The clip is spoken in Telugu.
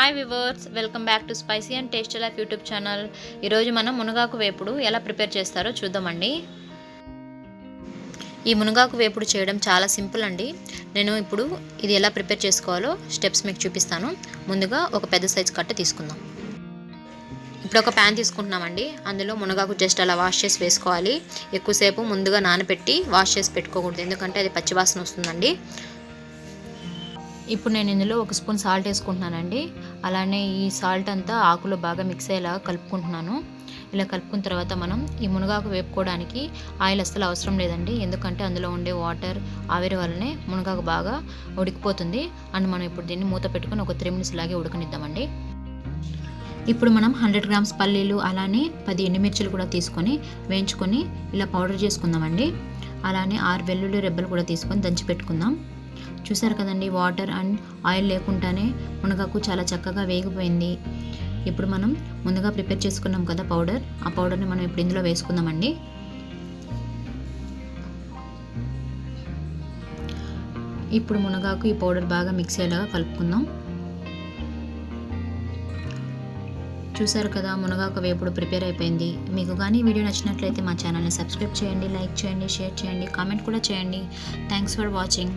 Hi viewers, welcome back to spicy and tasty life YouTube channel. ఈరోజు మనం మునగాకు వేపుడు ఎలా ప్రిపేర్ చేస్తారో చూద్దామండి. ఈ మునగాకు వేపుడు చేయడం చాలా సింపుల్ అండి. నేను ఇప్పుడు ఇది ఎలా ప్రిపేర్ చేసుకోవాలో స్టెప్స్ మీకు చూపిస్తాను. ముందుగా ఒక పెద్ద సైజ్ కట్ట తీసుకుందాం. ఇప్పుడు ఒక ప్యాన్ తీసుకుంటున్నామండి. అందులో మునగాకు జస్ట్ అలా వాష్ చేసి వేసుకోవాలి. ఎక్కువసేపు ముందుగా నానబెట్టి వాష్ చేసి పెట్టుకోకూడదు, ఎందుకంటే అది పచ్చివాసన వస్తుందండి. ఇప్పుడు నేను ఇందులో ఒక స్పూన్ సాల్ట్ వేసుకుంటున్నానండి. అలానే ఈ సాల్ట్ అంతా ఆకులో బాగా మిక్స్ అయ్యేలా కలుపుకుంటున్నాను. ఇలా కలుపుకున్న తర్వాత మనం ఈ మునగాకు వేపుకోవడానికి ఆయిల్ అస్సలు అవసరం లేదండి, ఎందుకంటే అందులో ఉండే వాటర్ ఆవిరి వల్లనే మునగాకు బాగా ఉడికిపోతుంది. అండ్ మనం ఇప్పుడు దీన్ని మూత పెట్టుకొని ఒక 3 minutes లాగే ఉడకనిద్దామండి. ఇప్పుడు మనం 100 grams పల్లీలు అలానే 10 ఎండుమిర్చిలు కూడా తీసుకొని వేయించుకొని ఇలా పౌడర్ చేసుకుందామండి. అలానే 6 వెల్లుల్లి రెబ్బలు కూడా తీసుకొని దంచి పెట్టుకుందాం. చూసారు కదండి, వాటర్ అండ్ ఆయిల్ లేకుండానే మునగాకు చాలా చక్కగా వేగిపోయింది. ఇప్పుడు మనం ముందుగా ప్రిపేర్ చేసుకున్నాం కదా పౌడర్, ఆ పౌడర్ని మనం ఇప్పుడు ఇందులో వేసుకుందామండి. ఇప్పుడు మునగాకు ఈ పౌడర్ బాగా మిక్స్ అయ్యేలాగా కలుపుకుందాం. చూసారు కదా, మునగాకు వేపుడు ప్రిపేర్ అయిపోయింది. మీకు కానీ వీడియో నచ్చినట్లయితే మా ఛానల్ని సబ్స్క్రైబ్ చేయండి, లైక్ చేయండి, షేర్ చేయండి, కామెంట్ కూడా చేయండి. Thanks for watching.